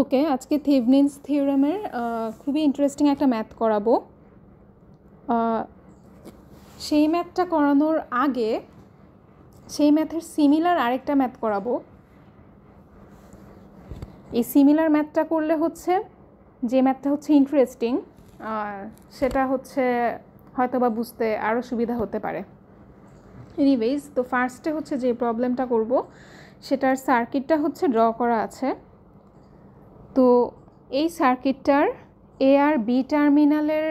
ওকে, আজকে থেভনিনস থিওরেমের খুবই ইন্টারেস্টিং একটা ম্যাথ করাবো। সেই ম্যাথটা করানোর আগে সেই ম্যাথের সিমিলার আরেকটা ম্যাথ করাবো। এই সিমিলার ম্যাথটা করলে হচ্ছে যে ম্যাথটা হচ্ছে ইন্টারেস্টিং সেটা হচ্ছে হয়তো বা বুঝতে আরও সুবিধা হতে পারে। এনিওয়েজ, তো ফার্স্টে হচ্ছে যে প্রবলেমটা করব সেটার সার্কিটটা হচ্ছে ড্র করা আছে। তো এই সার্কিটটার এ আর বি টার্মিনালের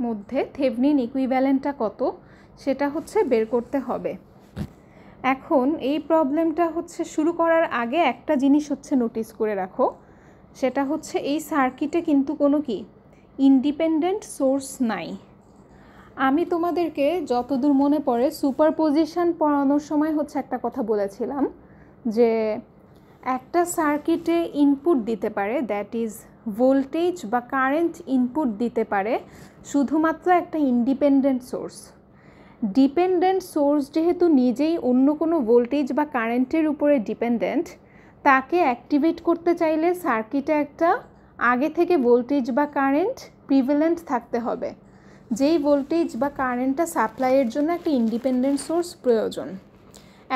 মধ্যে থেভনিন ইকুইভ্যালেন্টটা কত সেটা হচ্ছে বের করতে হবে। এখন এই প্রবলেমটা হচ্ছে শুরু করার আগে একটা জিনিস হচ্ছে নোটিস করে রাখো, সেটা হচ্ছে এই সার্কিটে কিন্তু কোনো কি ইন্ডিপেন্ডেন্ট সোর্স নাই। আমি তোমাদেরকে যতদূর মনে পড়ে সুপারপজিশন পড়ানোর সময় হচ্ছে একটা কথা বলেছিলাম যে একটা সার্কিটে ইনপুট দিতে পারে, দ্যাট ইজ ভোল্টেজ বা কারেন্ট ইনপুট দিতে পারে শুধুমাত্র একটা ইন্ডিপেন্ডেন্ট সোর্স। ডিপেন্ডেন্ট সোর্স যেহেতু নিজেই অন্য কোনো ভোল্টেজ বা কারেন্টের উপরে ডিপেন্ডেন্ট, তাকে অ্যাক্টিভেট করতে চাইলে সার্কিটে একটা আগে থেকে ভোল্টেজ বা কারেন্ট প্রিভ্যালেন্ট থাকতে হবে, যেই ভোল্টেজ বা কারেন্টটা সাপ্লাইয়ের জন্য একটা ইন্ডিপেন্ডেন্ট সোর্স প্রয়োজন।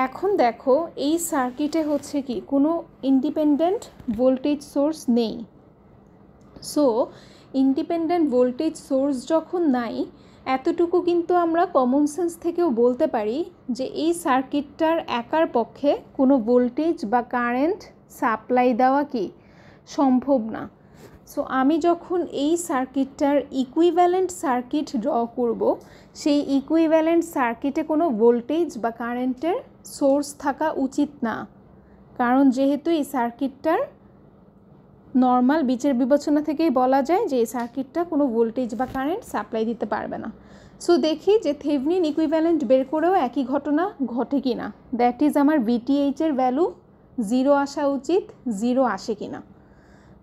এখন দেখো এই সার্কিটে হচ্ছে কি কোনো ইন্ডিপেন্ডেন্ট ভোল্টেজ সোর্স নেই। সো ইন্ডিপেন্ডেন্ট ভোল্টেজ সোর্স যখন নাই, এতটুকু কিন্তু আমরা কমন সেন্স থেকেও বলতে পারি যে এই সার্কিটটার একার পক্ষে কোনো ভোল্টেজ বা কারেন্ট সাপ্লাই দেওয়া কি সম্ভব না। সো আমি যখন এই সার্কিটটার ইকুইভ্যালেন্ট সার্কিট ড্র করব, সেই ইকুইভ্যালেন্ট সার্কিটে কোনো ভোল্টেজ বা কারেন্টের সোর্স থাকা উচিত না, কারণ যেহেতু এই সার্কিটটার নর্মাল বীজের বিবেচনা থেকেই বলা যায় যে এই সার্কিটটা কোনো ভোল্টেজ বা কারেন্ট সাপ্লাই দিতে পারবে না। সো দেখি যে থেভনিন ইকুইভ্যালেন্ট বের করেও একই ঘটনা ঘটে কি না, দ্যাট ইজ আমার ভিটিএইচের ভ্যালু 0 আসা উচিত, 0 আসে কি না।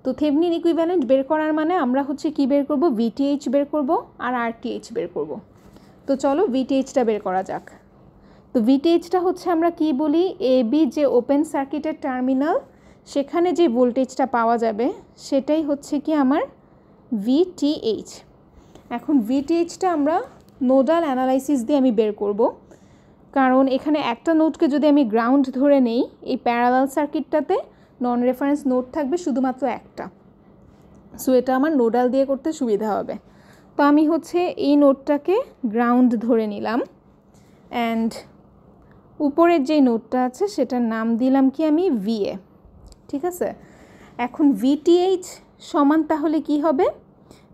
তো থেভনিন ইকুইভ্যালেন্ট বের করার মানে আমরা হচ্ছে কি বের করব, ভিটিএইচ বের করব আর আরটিএইচ বের করব। তো চলো ভিটিএইচটা বের করা যাক। তো ভিটিএইচটা হচ্ছে আমরা কি বলি, এ বি যে ওপেন সার্কিটের টার্মিনাল, সেখানে যে ভোল্টেজটা পাওয়া যাবে সেটাই হচ্ছে কি আমার ভিটিএইচ। এখন ভিটিএইচটা আমরা নোডাল অ্যানালাইসিস দিয়ে আমি বের করব, কারণ এখানে একটা নোডকে যদি আমি গ্রাউন্ড ধরে নেই, এই প্যারালাল সার্কিটটাতে নন রেফারেন্স নোড থাকবে শুধুমাত্র একটা। সো এটা আমার নোডাল দিয়ে করতে সুবিধা হবে। তো আমি হচ্ছে এই নোডটাকে গ্রাউন্ড ধরে নিলাম অ্যান্ড উপরের যে নোডটা আছে সেটার নাম দিলাম কি আমি ভিএ। ঠিক আছে, এখন ভিটিএইচ সমান তাহলে কি হবে,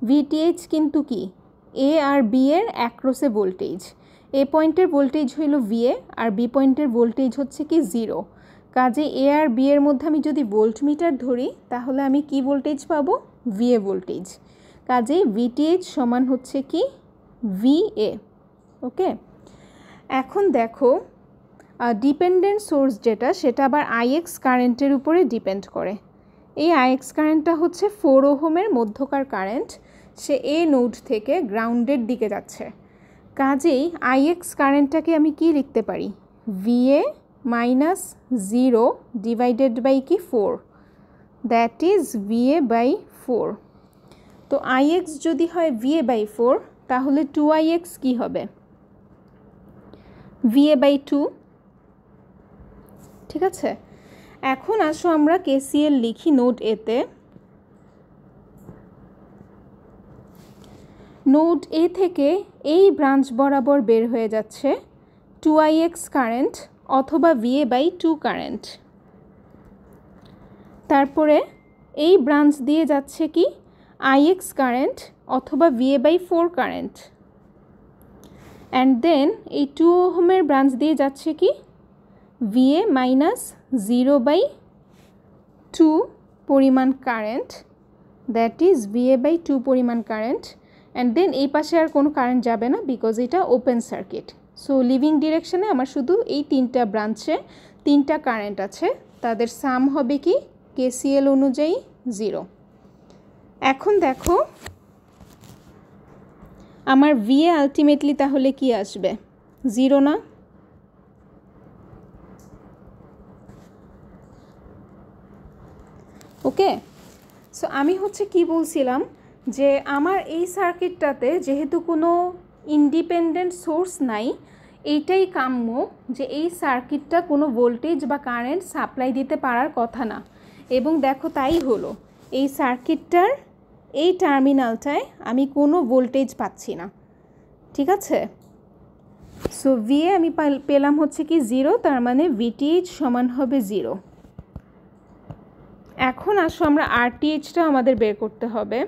ভিটিএইচ কিন্তু কি এ আর বি এর অ্যাক্রসে ভোল্টেজ। এ পয়েন্টের ভোল্টেজ হইল ভিএ আর বি পয়েন্টের ভোল্টেজ হচ্ছে কি 0। কাজে এ আর বি এর মধ্যে আমি যদি ভোল্টমিটার ধরি তাহলে আমি কি ভোল্টেজ পাবো, ভিএ ভোল্টেজ। কাজেই ভিটিএইচ সমান হচ্ছে কি ভিএ। ওকে, এখন দেখো ডিপেন্ডেন্ট সোর্স যেটা, সেটা আবার আইএক্স কারেন্টের উপরে ডিপেন্ড করে। এই আইএক্স কারেন্টটা হচ্ছে 4 ওহমের মধ্যকার কারেন্ট, সে এ নোড থেকে গ্রাউন্ডের দিকে যাচ্ছে। কাজেই আইএক্স কারেন্টটাকে আমি কি লিখতে পারি, ভিএ মাইনাস 0 ডিভাইডেড বাই কি 4, দ্যাট ইজ ভিএ বাই 4। তো আইএক্স যদি হয় ভিএ বাই 4 তাহলে 2ix কি হবে, ভিএ বাই 2। ঠিক আছে, এখন আসো আমরা কেসিএল লিখি নোড এতে। নোড এ থেকে এই ব্রাঞ্চ বরাবর বের হয়ে যাচ্ছে 2ix কারেন্ট অথবা ভিএ বাই 2 কারেন্ট। তারপরে এই ব্রাঞ্চ দিয়ে যাচ্ছে কি আইএক্স কারেন্ট অথবা VA by 4 current, and then এই 2 ওহমের ব্রাঞ্চ দিয়ে যাচ্ছে কি ভিএ মাইনাস 0/2 পরিমাণ current, that is VA by 2 পরিমাণ কারেন্ট। অ্যান্ড দেন এই পাশে আর কোনো কারেন্ট যাবে না বিকজ এটা ওপেন সার্কিট। সো লিভিং ডিরেকশনে আমার শুধু এই 3টা ব্রাঞ্চে 3টা কারেন্ট আছে, তাদের সাম হবে কি কেসিএল অনুযায়ী 0। এখন দেখো আমার ভিএ আলটিমেটলি তাহলে কি আসবে, 0 না? ওকে, সো আমি হচ্ছে কি বলছিলাম যে আমার এই সার্কিটটাতে যেহেতু কোনো ইন্ডিপেন্ডেন্ট সোর্স নাই, এইটাই কাম্য যে এই সার্কিটটা কোনো ভোল্টেজ বা কারেন্ট সাপ্লাই দিতে পারার কথা না। এবং দেখো তাই হলো, এই সার্কিটটার এই টার্মিনালটায় আমি কোনো ভোল্টেজ পাচ্ছি না, ঠিক আছে। সো ভিএ আমি পেলাম হচ্ছে কি 0, তার মানে ভিটিএইচ সমান হবে 0। এখন আসো আমরা আরটিএইচটা আমাদের বের করতে হবে।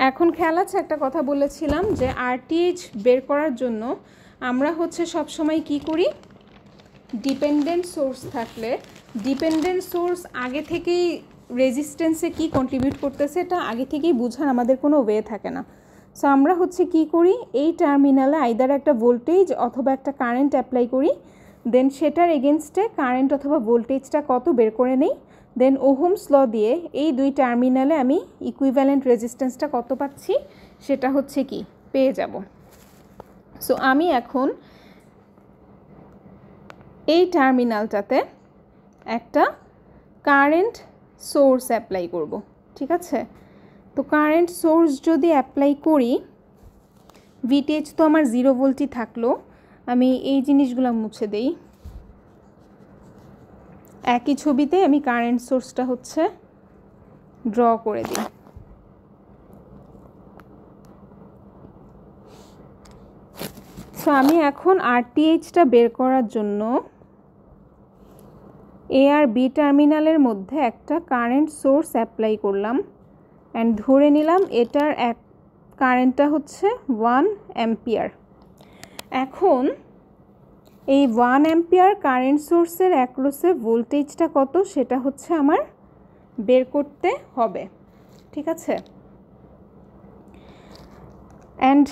এখন খেয়াল আছে একটা কথা বলেছিলাম যে আরটিএইচ বের করার জন্য আমরা হচ্ছে সবসময় কি করি, ডিপেন্ডেন্ট সোর্স থাকলে ডিপেন্ডেন্ট সোর্স আগে থেকেই রেজিস্ট্যান্সে কি কন্ট্রিবিউট করতেছে এটা আগে থেকেই বোঝার আমাদের কোনো ওয়ে থাকে না। সো আমরা হচ্ছে কি করি, এই টার্মিনালে আইদার একটা ভোল্টেজ অথবা একটা কারেন্ট অ্যাপ্লাই করি, দেন সেটার এগেনস্টে কারেন্ট অথবা ভোল্টেজটা কত বের করে নেই, দেন ওহমস ল দিয়ে এই দুই টার্মিনালে আমি ইকুইভ্যালেন্ট রেজিস্ট্যান্সটা কত পাচ্ছি সেটা হচ্ছে কি পেয়ে যাব। সো আমি এখন এই টার্মিনালটাতে একটা কারেন্ট সোর্স অ্যাপ্লাই করব, ঠিক আছে। তো কারেন্ট সোর্স যদি অ্যাপ্লাই করি, ভিটিএইচ তো আমার 0 ভোল্টই থাকলো, আমি এই জিনিসগুলো মুছে দেই। একই ছবিতে আমি কারেন্ট সোর্সটা হচ্ছে ড্র করে দিই। সো আমি এখন আরটিএইচটা বের করার জন্য এ আর বি টার্মিনালের মধ্যে একটা কারেন্ট সোর্স অ্যাপ্লাই করলাম অ্যান্ড ধরে নিলাম এটার এক কারেন্টটা হচ্ছে 1 অ্যাম্পিয়ার। এখন এই 1 অ্যাম্পিয়ার কারেন্ট সোর্সের অ্যাক্রসে ভোল্টেজটা কত সেটা হচ্ছে আমার বের করতে হবে, ঠিক আছে। অ্যান্ড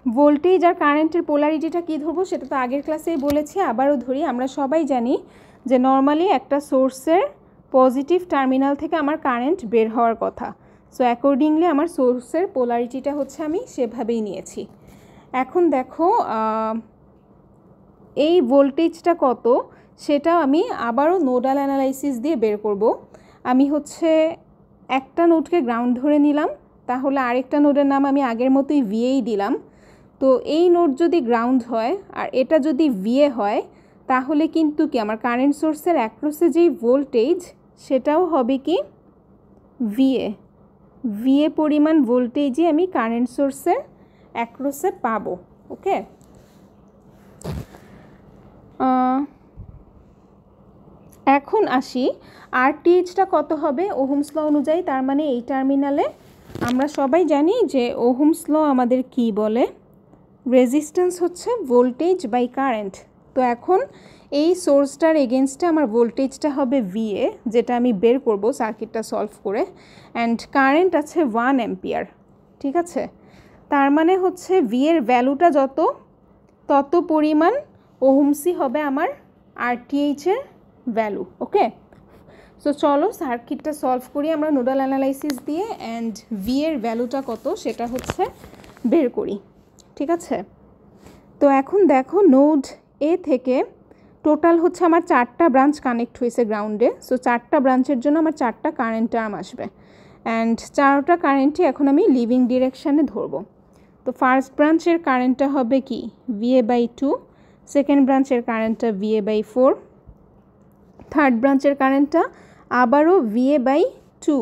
ভোল্টেজ আর কারেন্টের পোলারিটিটা কী ধরবো সেটা তো আগের ক্লাসেই বলেছি, আবারও ধরি। আমরা সবাই জানি যে নর্মালি একটা সোর্সের পজিটিভ টার্মিনাল থেকে আমার কারেন্ট বের হওয়ার কথা। সো অ্যাকর্ডিংলি আমার সোর্সের পোলারিটিটা হচ্ছে আমি সেভাবেই নিয়েছি। এখন দেখো এই ভোল্টেজটা কত সেটাও আমি আবারও নোডাল অ্যানালাইসিস দিয়ে বের করব। আমি হচ্ছে একটা নোডকে গ্রাউন্ড ধরে নিলাম, তাহলে আরেকটা নোডের নাম আমি আগের মতোই ভিএই দিলাম। তো এই নোড যদি গ্রাউন্ড হয় আর এটা যদি ভিএ হয়, তাহলে কিন্তু কি আমার কারেন্ট সোর্সের অ্যাক্রসে যেই ভোল্টেজ সেটাও হবে কি ভিএ। ভিএ পরিমাণ ভোল্টেজই আমি কারেন্ট সোর্সের অ্যাক্রসে পাবো, ওকে। এখন আসি আরটিএইচটা কত হবে ওহমস ল অনুযায়ী। তার মানে এই টার্মিনালে আমরা সবাই জানি যে ওহমস ল আমাদের কি বলে, রেজিস্ট্যান্স হচ্ছে ভোল্টেজ বাই কারেন্ট। তো এখন এই সোর্সটার এগেনস্টে আমার ভোল্টেজটা হবে ভিএ, যেটা আমি বের করব সার্কিটটা সলভ করে, অ্যান্ড কারেন্ট আছে 1 অ্যাম্পিয়ার, ঠিক আছে। তার মানে হচ্ছে ভিএর ভ্যালুটা যত তত পরিমাণ ওহমসই হবে আমার আরটিএইচের ভ্যালু, ওকে। সো চলো সার্কিটটা সলভ করি আমরা নোডাল অ্যানালাইসিস দিয়ে, অ্যান্ড ভিএর ভ্যালুটা কত সেটা হচ্ছে বের করি, ঠিক আছে। তো এখন দেখো নোড এ থেকে টোটাল হচ্ছে আমার 4টা ব্রাঞ্চ কানেক্ট হয়েছে গ্রাউন্ডে। সো 4টা ব্রাঞ্চের জন্য আমার 4টা কারেন্ট টার্ম আসবে, অ্যান্ড 4টা কারেন্টই এখন আমি লিভিং ডিরেকশানে ধরবো। তো ফার্স্ট ব্রাঞ্চের কারেন্টটা হবে কি VA/2, সেকেন্ড ব্রাঞ্চের কারেন্টটা VA/4, থার্ড ব্রাঞ্চের কারেন্টটা আবারও VA/2,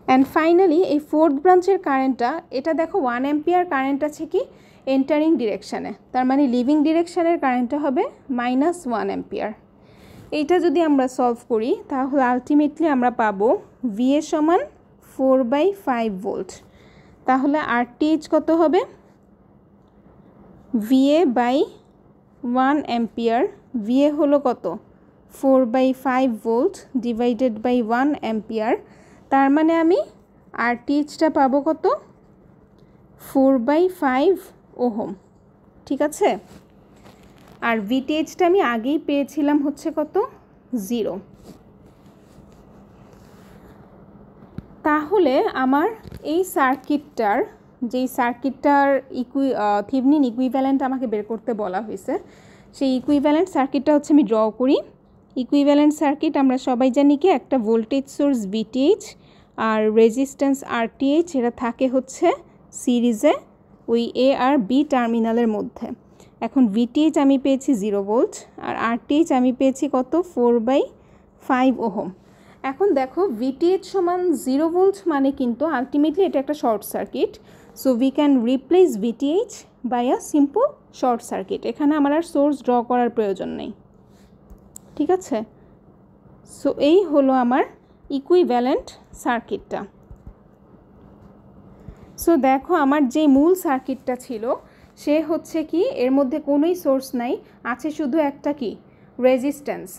অ্যান্ড ফাইনালি এই ফোর্থ ব্রাঞ্চের কারেন্টটা, এটা দেখো 1 অ্যাম্পিয়ার কারেন্ট আছে কি এন্টারিং ডিরেকশানে, তার মানে লিভিং ডিরেকশানের কারেন্টটা হবে -1 অ্যাম্পিয়ার। এইটা যদি আমরা সলভ করি তাহলে আলটিমেটলি আমরা পাবো VA সমান 4/5 ভোল্ট। তাহলে আরটিএইচ কত হবে, VA/1 অ্যাম্পিয়ার, VA হলো কত 4/5 ভোল্ট ডিভাইডেড বাই 1 অ্যাম্পিয়ার। তার মানে আমি আরটিএইচটা পাবো কত 4/5 ওহম, ঠিক আছে। আর ভিটিএইচটা আমি আগেই পেয়েছিলাম হচ্ছে কত 0। তাহলে আমার এই সার্কিটটার যেই সার্কিটটার থেভেনিন ইকুইভ্যালেন্ট আমাকে বের করতে বলা হয়েছে, সেই ইকুইভ্যালেন্ট সার্কিটটা হচ্ছে আমি ড্র করি। ইকুইভ্যালেন্ট সার্কিট আমরা সবাই জানি কি একটা ভোল্টেজ সোর্স ভিটিএইচ আর রেজিস্ট্যান্স আরটিএইচ, এরা থাকে হচ্ছে সিরিজে ওই এ আর বি টার্মিনালের মধ্যে। এখন ভিটিএইচ আমি পেয়েছি 0 ভোল্ট আর আরটিএইচ আমি পেয়েছি কত 4/5 ওহম। এখন দেখো ভিটিএইচ সমান 0 ভোল্ট মানে কিন্তু আলটিমেটলি এটা একটা short circuit. So we can replace VTH by a simple short circuit. এখানে আমার আর সোর্স ড্র করার প্রয়োজন নেই, ঠিক আছে। সো এই হলো আমার ইকুইভ্যালেন্ট সার্কিটটা। সো দেখো আমার যে মূল সার্কিটটা ছিল সে হচ্ছে কি এর মধ্যে কোনোই সোর্স নাই, আছে শুধু একটা কি রেজিস্ট্যান্স।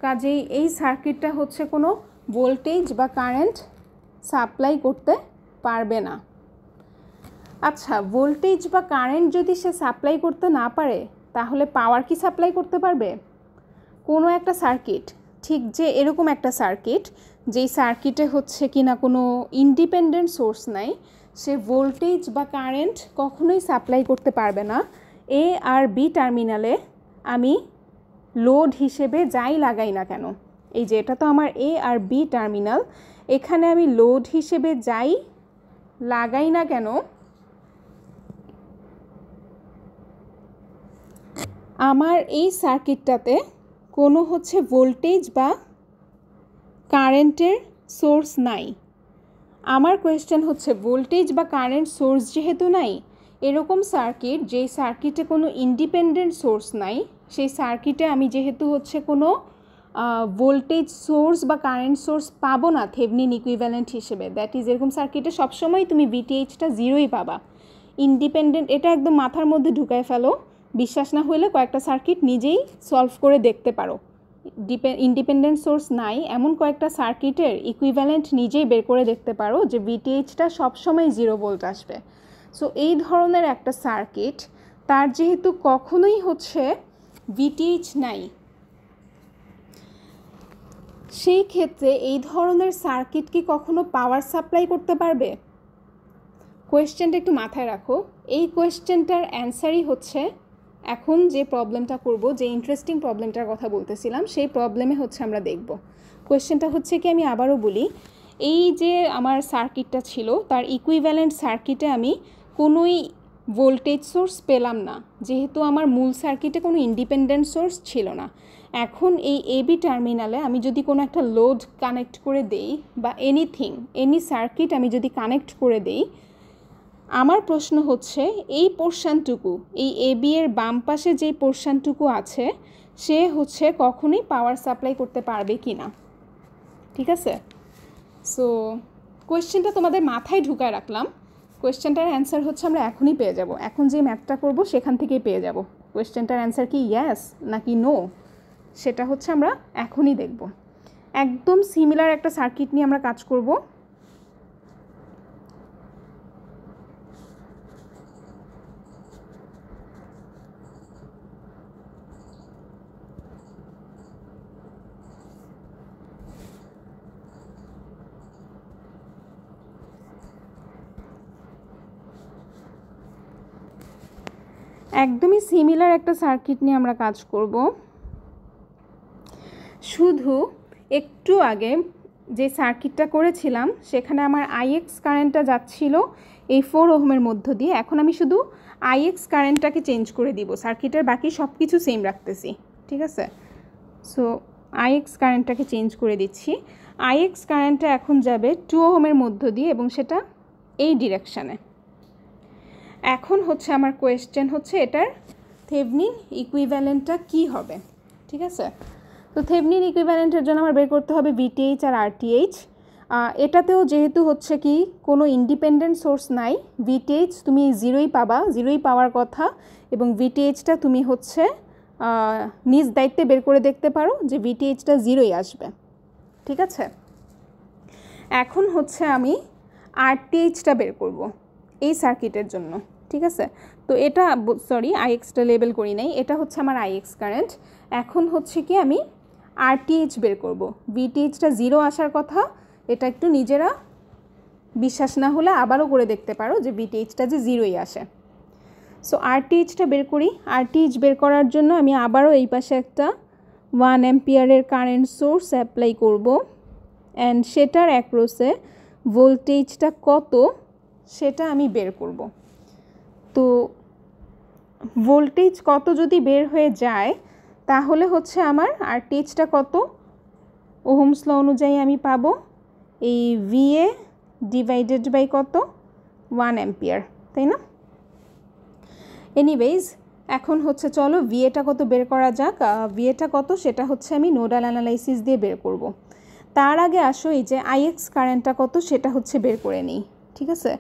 কাজেই এই সার্কিটটা হচ্ছে কোনো ভোল্টেজ বা কারেন্ট সাপ্লাই করতে পারবে না। আচ্ছা, ভোল্টেজ বা কারেন্ট যদি সে সাপ্লাই করতে না পারে তাহলে পাওয়ার কি সাপ্লাই করতে পারবে? কোনো একটা সার্কিট, ঠিক যে এরকম একটা সার্কিট যেই সার্কিটে হচ্ছে কি না কোনো ইন্ডিপেন্ডেন্ট সোর্স নাই, সে ভোল্টেজ বা কারেন্ট কখনোই সাপ্লাই করতে পারবে না। এ আর বি টার্মিনালে আমি লোড হিসেবে যাই লাগাই না কেন, এই যে এটা তো আমার এ আর বি টার্মিনাল, এখানে আমি লোড হিসেবে যাই লাগাই না কেন আমার এই সার্কিটটাতে কোনো হচ্ছে ভোল্টেজ বা কারেন্টের সোর্স নাই। আমার কোয়েশ্চেন হচ্ছে ভোল্টেজ বা কারেন্ট সোর্স যেহেতু নাই, এরকম সার্কিট যেই সার্কিটে কোনো ইন্ডিপেন্ডেন্ট সোর্স নাই, সেই সার্কিটে আমি যেহেতু হচ্ছে কোনো ভোল্টেজ সোর্স বা কারেন্ট সোর্স পাবো না থেভনিন ইকুইভ্যালেন্ট হিসেবে, দ্যাট ইজ এরকম সার্কিটে সবসময় তুমি ভিটিএইচটা 0ই পাবা, ইন্ডিপেন্ডেন্ট। এটা একদম মাথার মধ্যে ঢুকায় ফেলো, বিশ্বাস না হলে কয়েকটা সার্কিট নিজেই সলভ করে দেখতে পারো। ইন্ডিপেন্ডেন্ট সোর্স নাই এমন কয়েকটা সার্কিটের ইকুইভ্যালেন্ট নিজেই বের করে দেখতে পারো যে ভিটিএইচটা সবসময় 0 ভোল্ট আসবে। সো এই ধরনের একটা সার্কিট, তার যেহেতু কখনোই হচ্ছে ভিটিএইচ নাই, সেই ক্ষেত্রে এই ধরনের সার্কিট কি কখনো পাওয়ার সাপ্লাই করতে পারবে? কোয়েশ্চেনটা একটু মাথায় রাখো। এই কোয়েশ্চেনটার অ্যান্সারই হচ্ছে এখন যে প্রবলেমটা করব, যে ইন্টারেস্টিং প্রবলেমটার কথা বলতেছিলাম, সেই প্রবলেমে হচ্ছে আমরা দেখব। কোয়েশ্চেনটা হচ্ছে কি, আমি আবারও বলি, এই যে আমার সার্কিটটা ছিল তার ইকুইভ্যালেন্ট সার্কিটে আমি কোনোই ভোল্টেজ সোর্স পেলাম না, যেহেতু আমার মূল সার্কিটে কোনো ইন্ডিপেন্ডেন্ট সোর্স ছিল না। এখন এই এবি টার্মিনালে আমি যদি কোনো একটা লোড কানেক্ট করে দেই বা এনি সার্কিট আমি যদি কানেক্ট করে দেই, আমার প্রশ্ন হচ্ছে এই পোর্শনটুকু, এই এবি এর বাম পাশে যে পোর্শনটুকু আছে সে হচ্ছে কখনোই পাওয়ার সাপ্লাই করতে পারবে কি না, ঠিক আছে। সো কোয়েশ্চেনটা তোমাদের মাথায় ঢুকায় রাখলাম। কোয়েশ্চেনটার অ্যান্সার হচ্ছে আমরা এখনই পেয়ে যাব, এখন যে ম্যাথটা করব সেখান থেকেই পেয়ে যাব। কোয়েশ্চেনটার অ্যান্সার কি ইয়েস নাকি নো, সেটা হচ্ছে আমরা এখনই দেখব। একদম সিমিলার একটা সার্কিট নিয়ে আমরা কাজ করব। একদমই সিমিলার একটা সার্কিট নিয়ে আমরা কাজ করব। শুধু একটু আগে যে সার্কিটটা করেছিলাম সেখানে আমার আইএক্স কারেন্টটা যাচ্ছিল এই 4 ওহমের মধ্য দিয়ে। এখন আমি শুধু আইএক্স কারেন্টটাকে চেঞ্জ করে দিব, সার্কিটের বাকি সব কিছু সেম রাখতেছি, ঠিক আছে। সো আইএক্স কারেন্টটাকে চেঞ্জ করে দিচ্ছি। আইএক্স কারেন্টটা এখন যাবে 2 ওহমের মধ্য দিয়ে এবং সেটা এই ডিরেকশানে। এখন হচ্ছে আমার কোয়েশ্চেন হচ্ছে এটার থেভনিন ইকুইভ্যালেন্টটা কি হবে, ঠিক আছে। তো থেভনিন ইকুইভ্যালেন্টের জন্য আমার বের করতে হবে ভিটিএইচ আর আরটিএইচ। এটাতেও যেহেতু হচ্ছে কি কোনো ইন্ডিপেন্ডেন্ট সোর্স নাই, ভিটিএইচ তুমি 0ই পাবা, 0ই পাওয়ার কথা, এবং ভিটিএইচটা তুমি হচ্ছে নিজ দায়িত্বে বের করে দেখতে পারো যে ভিটিএইচটা 0ই আসবে, ঠিক আছে। এখন হচ্ছে আমি আরটিএইচটা বের করব এই সার্কিটের জন্য, ঠিক আছে। তো এটা সরি আইএক্সটা লেবেল করি নাই, এটা হচ্ছে আমার আইএক্স কারেন্ট। এখন হচ্ছে কি আমি আরটিএইচ বের করব। ভিটিএইচটা 0 আসার কথা, এটা একটু নিজেরা বিশ্বাস না হলে আবারও করে দেখতে পারো যে ভিটিএইচটা যে 0ই আসে। সো আরটিএইচটা বের করি। আরটিএইচ বের করার জন্য আমি আবারও এই পাশে একটা 1 অ্যাম্পিয়ারের কারেন্ট সোর্স অ্যাপ্লাই করব অ্যান্ড সেটার অ্যাক্রসে ভোল্টেজটা কত সেটা আমি বের করব। তো ভোল্টেজ কত যদি বের হয়ে যায় তাহলে হচ্ছে আমার আরটিএইচটা কত, ওহমস ল অনুযায়ী আমি পাবো এই ভিএ ডিভাইডেড বাই কত 1 অ্যাম্পিয়ার, তাই না? এনিওয়েজ এখন হচ্ছে চলো ভিএটা কত বের করা যাক। ভিএটা কত সেটা হচ্ছে আমি নোডাল অ্যানালাইসিস দিয়ে বের করব। তার আগে আসো এই যে আইএক্স কারেন্টটা কত সেটা হচ্ছে বের করে নিই, ঠিক আছে?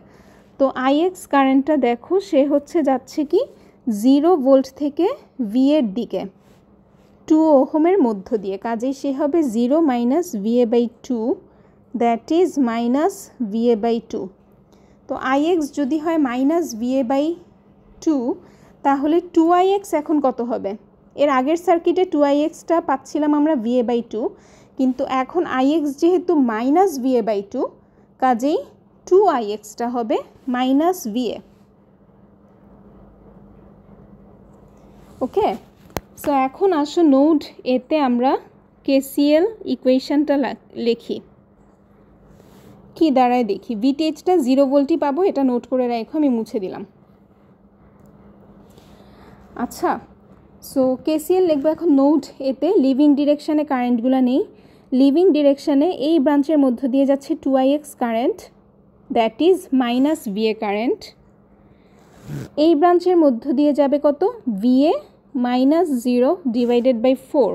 তো আইএক্স কারেন্টটা দেখো সে হচ্ছে যাচ্ছে কি 0 ভোল্ট থেকে ভিএর দিকে 2 ওহমের মধ্য দিয়ে, কাজেই সে হবে 0 minus VA by 2, that is minus VA by 2। তো আইএক্স যদি হয় মাইনাস ভিএ বাই 2 তাহলে 2ix এখন কত হবে? এর আগের সার্কিটে 2ixটা পাচ্ছিলাম আমরা ভিএ বাই 2, কিন্তু এখন আইএক্স যেহেতু মাইনাস ভিএ বাই 2 কাজেই 2ixটা হবে মাইনাস ভিএ। ওকে, সো এখন আসো নোড এতে আমরা কেসিএল ইকুয়েশনটা লিখি। কি দাঁড়ায় দেখি, ভিটিএইচটা 0 ভোল্টই পাবো, এটা নোট করে রাখো, আমি মুছে দিলাম। আচ্ছা, সো কেসিএল লিখবো এখন নোড এতে। লিভিং ডিরেকশানে কারেন্টগুলো নেই, লিভিং ডিরেকশানে এই ব্রাঞ্চের মধ্য দিয়ে যাচ্ছে 2ix current, that is minus VA current. এই ব্রাঞ্চের মধ্য দিয়ে যাবে কত? VA minus 0 divided by 4,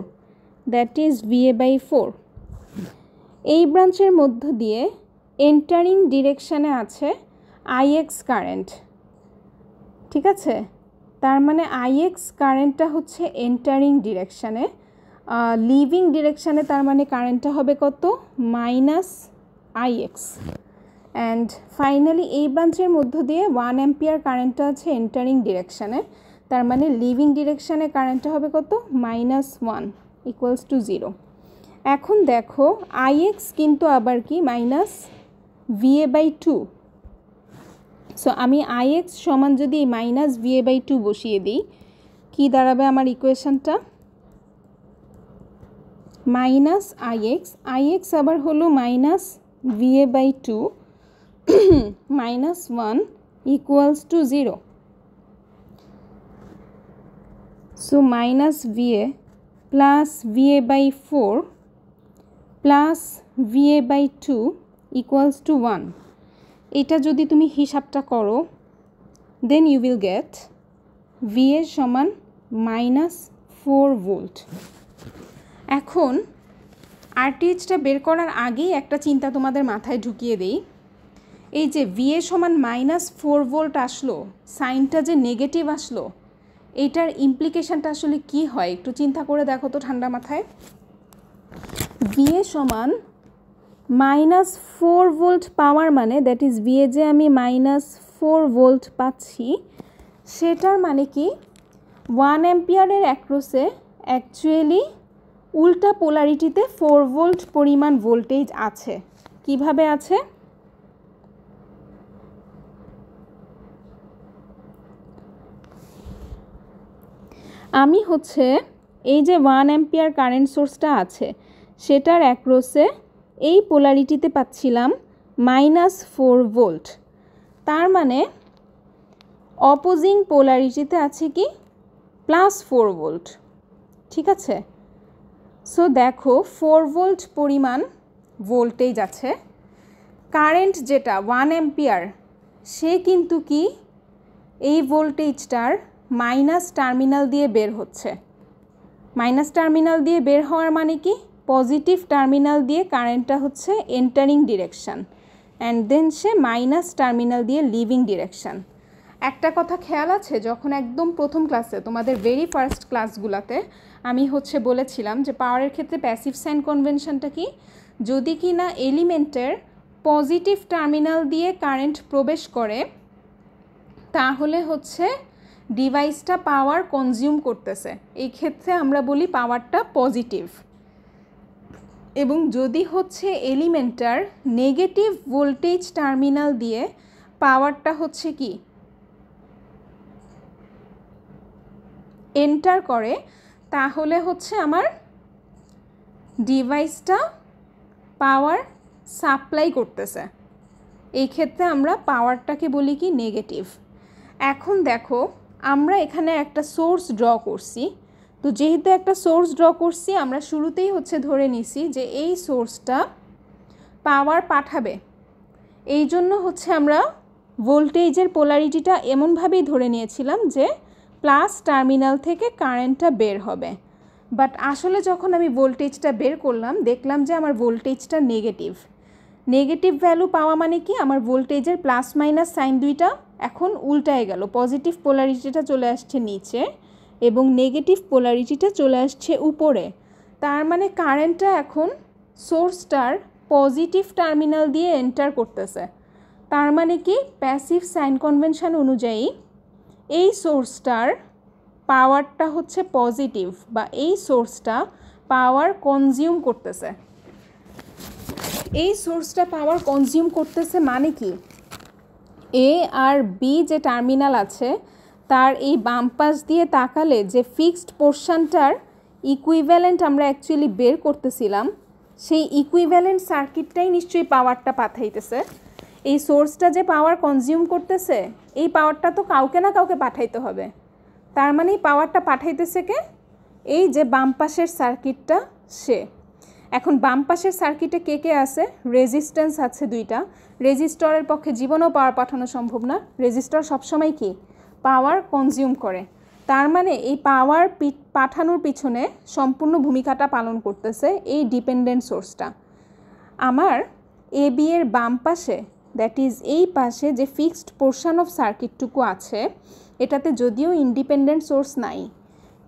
that is VA by 4। এই ব্রাঞ্চের মধ্য দিয়ে এন্টারিং ডিরেকশানে আছে আইএক্স কারেন্ট, ঠিক আছে? তার মানে আইএক্স কারেন্টটা হচ্ছে এন্টারিং ডিরেকশানে, লিভিং ডিরেকশানে তার মানে কারেন্টটা হবে কত? Minus IX. অ্যান্ড ফাইনালি এই ব্রাঞ্চের মধ্য দিয়ে 1 অ্যাম্পিয়ার কারেন্টটা আছে এন্টারিং ডিরেকশানে, তার মানে লিভিং ডিরেকশানে কারেন্টটা হবে কত? Minus 1 equals to 0। এখন দেখো আইএক্স কিন্তু আবার কি মাইনাস ভিএ বাই 2। সো আমি আইএক্স সমান যদি মাইনাস ভিএ বাই 2 বসিয়ে দিই, কি দাঁড়াবে আমার ইকুয়েশনটা? মাইনাস আইএক্স, আইএক্স আবার হলো minus VA by 2 minus 1 equals to 0। So minus VA plus VA by 4 plus VA by 2 equals to 1। এটা যদি তুমি হিসাবটা করো then you will get VA সমান মাইনাস 4 ভোল্ট। এখন আরটিএইচটা বের করার আগেই একটা চিন্তা তোমাদের মাথায় ঢুকিয়ে দেই। এই যে ভিএ সমান মাইনাস 4 ভোল্ট আসলো, সাইনটা যে নেগেটিভ আসলো, এইটার ইমপ্লিকেশনটা আসলে কি হয় একটু চিন্তা করে দেখো তো ঠান্ডা মাথায়। ভিএ সমান মাইনাস 4 ভোল্ট পাওয়ার মানে দ্যাট ইজ ভিএ যে আমি মাইনাস 4 ভোল্ট পাচ্ছি, সেটার মানে কি 1 অ্যাম্পিয়ারের অ্যাক্রসে অ্যাকচুয়ালি উল্টা পোলারিটিতে 4 ভোল্ট পরিমাণ ভোল্টেজ আছে। কিভাবে আছে? আমি হচ্ছে এই যে 1 অ্যাম্পিয়ার কারেন্ট সোর্সটা আছে সেটার অ্যাক্রসে এই পোলারিটিতে পাচ্ছিলাম মাইনাস 4 ভোল্ট, তার মানে অপোজিং পোলারিটিতে আছে কি প্লাস 4 ভোল্ট, ঠিক আছে? সো দেখো 4 ভোল্ট পরিমাণ ভোল্টেজ আছে, কারেন্ট যেটা 1 অ্যাম্পিয়ার সে কিন্তু কি এই ভোল্টেজটার মাইনাস টার্মিনাল দিয়ে বের হচ্ছে। মাইনাস টার্মিনাল দিয়ে বের হওয়ার মানে কি পজিটিভ টার্মিনাল দিয়ে কারেন্টটা হচ্ছে এন্টারিং ডিরেকশান অ্যান্ড দেন সে মাইনাস টার্মিনাল দিয়ে লিভিং ডিরেকশান। একটা কথা খেয়াল আছে, যখন একদম প্রথম ক্লাসে তোমাদের ভেরি ফার্স্ট ক্লাসগুলোতে আমি হচ্ছে বলেছিলাম যে পাওয়ারের ক্ষেত্রে প্যাসিভ সাইন কনভেনশনটা কি, যদি কি না এলিমেন্টের পজিটিভ টার্মিনাল দিয়ে কারেন্ট প্রবেশ করে তাহলে হচ্ছে ডিভাইসটা পাওয়ার কনজিউম করতেছে, এই ক্ষেত্রে আমরা বলি পাওয়ারটা পজিটিভ। এবং যদি হচ্ছে এলিমেন্টার নেগেটিভ ভোল্টেজ টার্মিনাল দিয়ে পাওয়ারটা হচ্ছে কি এন্টার করে তাহলে হচ্ছে আমার ডিভাইসটা পাওয়ার সাপ্লাই করতেছে, এই ক্ষেত্রে আমরা পাওয়ারটাকে বলি কি নেগেটিভ। এখন দেখো আমরা এখানে একটা সোর্স ড্র করছি, তো যেহেতু একটা সোর্স ড্র করছি আমরা শুরুতেই হচ্ছে ধরে নিছি যে এই সোর্সটা পাওয়ার পাঠাবে, এই জন্য হচ্ছে আমরা ভোল্টেজের পোলারিটিটা এমনভাবেই ধরে নিয়েছিলাম যে প্লাস টার্মিনাল থেকে কারেন্টটা বের হবে। বাট আসলে যখন আমি ভোল্টেজটা বের করলাম দেখলাম যে আমার ভোল্টেজটা নেগেটিভ। নেগেটিভ ভ্যালু পাওয়া মানে কি, আমার ভোল্টেজের প্লাস মাইনাস সাইন দুইটা এখন উল্টায় গেল, পজিটিভ পোলারিটিটা চলে আসছে নিচে এবং নেগেটিভ পোলারিটিটা চলে আসছে উপরে। তার মানে কারেন্টটা এখন সোর্সটার পজিটিভ টার্মিনাল দিয়ে এন্টার করতেছে। তার মানে কি প্যাসিভ সাইন কনভেনশন অনুযায়ী এই সোর্সটার পাওয়ারটা হচ্ছে পজিটিভ, বা এই সোর্সটা পাওয়ার কনজিউম করতেছে। এই সোর্সটা পাওয়ার কনজিউম করতেছে মানে কি, এ আর বি যে টার্মিনাল আছে তার এই বাম পাশ দিয়ে তাকালে যে ফিক্সড পোর্শনটার ইকুইভ্যালেন্ট আমরা অ্যাকচুয়ালি বের করতেছিলাম, সেই ইকুইভ্যালেন্ট সার্কিটটাই নিশ্চয়ই পাওয়ারটা পাঠাইতেছে। এই সোর্সটা যে পাওয়ার কনজিউম করতেছে এই পাওয়ারটা তো কাউকে না কাউকে পাঠাইতে হবে। তার মানে এই পাওয়ারটা পাঠাইতেছে কে, এই যে বাম পাশের সার্কিটটা সে। এখন বাম পাশের সার্কিটে কে কে আছে, রেজিস্ট্যান্স আছে দুইটা। রেজিস্টরের পক্ষে জীবনেও পাওয়ার পাঠানো সম্ভব না, রেজিস্টর সবসময় কি পাওয়ার কনজিউম করে। তার মানে এই পাওয়ার পাঠানোর পিছনে সম্পূর্ণ ভূমিকাটা পালন করতেছে এই ডিপেন্ডেন্ট সোর্সটা। আমার এ বি এর বাম পাশে, দ্যাট ইজ এই পাশে যে ফিক্সড পোর্শন অফ সার্কিটটুকু আছে, এটাতে যদিও ইন্ডিপেন্ডেন্ট সোর্স নাই,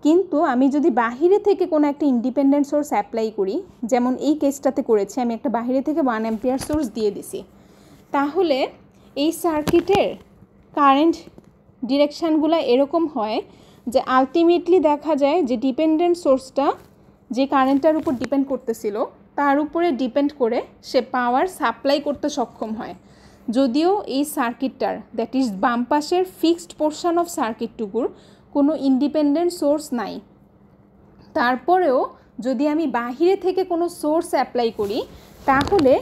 কিন্তু আমি যদি বাহিরে থেকে কোনো একটা ইন্ডিপেন্ডেন্ট সোর্স অ্যাপ্লাই করি, যেমন এই কেসটাতে করেছি, আমি একটা বাহিরে থেকে 1 অ্যাম্পিয়ার সোর্স দিয়ে দিছি, তাহলে এই সার্কিটের কারেন্ট ডিরেকশানগুলো এরকম হয় যে আলটিমেটলি দেখা যায় যে ডিপেন্ডেন্ট সোর্সটা যে কারেন্টটার উপর ডিপেন্ড করতেছিল তার উপরে ডিপেন্ড করে সে পাওয়ার সাপ্লাই করতে সক্ষম হয়। যদিও এই সার্কিটটার, দ্যাট ইজ বাম পাশের ফিক্সড পোর্শন অফ সার্কিটটুকুর কোনো ইন্ডিপেন্ডেন্ট সোর্স নাই, তারপরেও যদি আমি বাহিরে থেকে কোনো সোর্স অ্যাপ্লাই করি তাহলে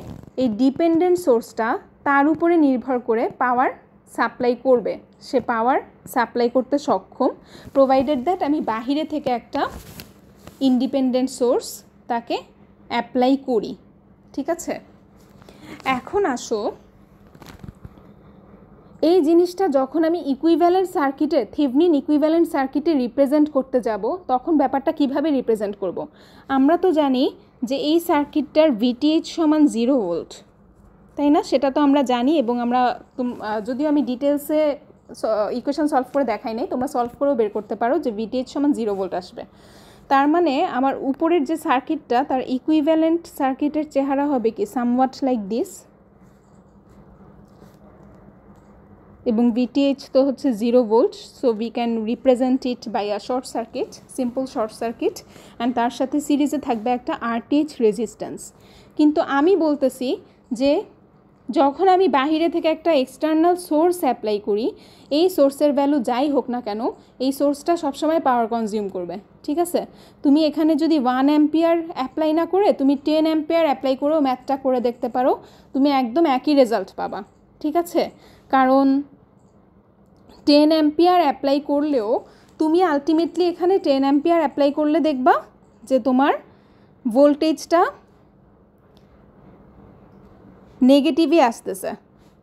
এই ডিপেন্ডেন্ট সোর্সটা তার উপরে নির্ভর করে পাওয়ার সাপ্লাই করবে, সে পাওয়ার সাপ্লাই করতে সক্ষম, প্রোভাইডেড দ্যাট আমি বাহিরে থেকে একটা ইন্ডিপেন্ডেন্ট সোর্স তাকে অ্যাপ্লাই করি। ঠিক আছে, এখন আসো এই জিনিসটা যখন আমি ইকুইভ্যালেন্ট সার্কিটে, থেভনিন ইকুইভ্যালেন্ট সার্কিটে রিপ্রেজেন্ট করতে যাব তখন ব্যাপারটা কিভাবে রিপ্রেজেন্ট করব। আমরা তো জানি যে এই সার্কিটটার ভিটিএইচ সমান 0 ভোল্ট, তাই না? সেটা তো আমরা জানি, এবং আমরা যদিও আমি ডিটেলসে ইকুয়েশন সলভ করে দেখাই নাই, তোমরা সলভ করেও বের করতে পারো যে ভিটিএইচ সমান 0 ভোল্ট আসবে। তার মানে আমার উপরের যে সার্কিটটা তার ইকুইভ্যালেন্ট সার্কিটের চেহারা হবে কি সামওয়াট লাইক দিস, এবং ভিটিএইচ তো হচ্ছে 0 volt, so we can represent it by a short circuit, simple short circuit, and তার সাথে সিরিজে থাকবে একটা আরটিএইচ রেজিস্ট্যান্স। কিন্তু আমি বলতেছি যে যখন আমি বাহিরে থেকে একটা এক্সটার্নাল সোর্স অ্যাপ্লাই করি, এই সোর্সের ভ্যালু যাই হোক না কেন এই সোর্সটা সবসময় পাওয়ার কনজিউম করবে। ঠিক আছে, তুমি এখানে যদি 1 অ্যাম্পিয়ার অ্যাপ্লাই না করে তুমি 10 অ্যাম্পিয়ার অ্যাপ্লাই করেও ম্যাথটা করে দেখতে পারো, তুমি একদম একই রেজাল্ট পাবা। ঠিক আছে, কারণ 10 অ্যাম্পিয়ার অ্যাপ্লাই করলেও তুমি আলটিমেটলি এখানে 10 অ্যাম্পিয়ার অ্যাপ্লাই করলে দেখবা যে তোমার ভোল্টেজটা নেগেটিভই আসতেছে।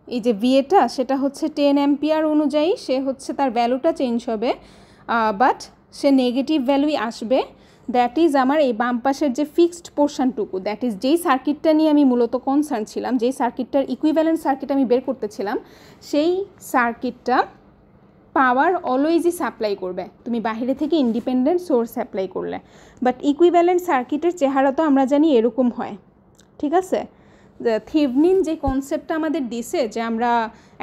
এই যে ভিএটা সেটা হচ্ছে 10 অ্যাম্পিয়ার অনুযায়ী সে হচ্ছে তার ভ্যালুটা চেঞ্জ হবে, বাট সে নেগেটিভ ভ্যালুই আসবে। দ্যাট ইজ আমার এই বাম পাশের যে ফিক্সড পোর্শনটুকু, দ্যাট ইজ যেই সার্কিটটা নিয়ে আমি মূলত কনসার্ন ছিলাম, যেই সার্কিটটার ইকুইভ্যালেন্ট সার্কিট আমি বের করতেছিলাম, সেই সার্কিটটা পাওয়ার অলওয়েজই সাপ্লাই করবে তুমি বাহিরে থেকে ইন্ডিপেন্ডেন্ট সোর্স অ্যাপ্লাই করলে। বাট ইকুইভ্যালেন্ট সার্কিটের চেহারা তো আমরা জানি এরকম হয়। ঠিক আছে, থেভনিন যে কনসেপ্টটা আমাদের দিছে যে আমরা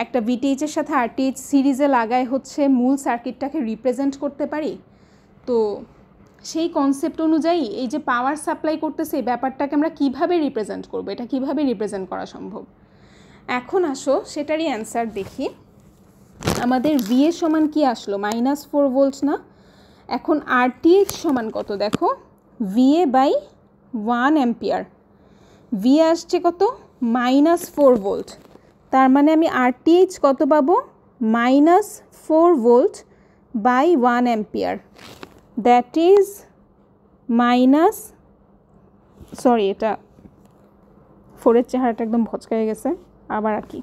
একটা ভিটিএইচের সাথে আরটিএইচ সিরিজে লাগায় হচ্ছে মূল সার্কিটটাকে রিপ্রেজেন্ট করতে পারি, তো সেই কনসেপ্ট অনুযায়ী এই যে পাওয়ার সাপ্লাই করতেছে এই ব্যাপারটাকে আমরা কিভাবে রিপ্রেজেন্ট করব, এটা কিভাবে রিপ্রেজেন্ট করা সম্ভব। এখন আসো সেটারই অ্যান্সার দেখি। আমাদের ভিএ সমান কি আসলো, -4 ভোল্ট না? এখন আরটিএইচ সমান কত দেখো, ভিএ বাই 1 অ্যাম্পিয়ার, ভি আসছে কত -4 ভোল্ট, তার মানে আমি RTH কত পাবো -4 volt by 1 ampere, that is sorry এটা 4-এর চেহারাটা একদম ভচকায় গেছে, আবার আঁকি,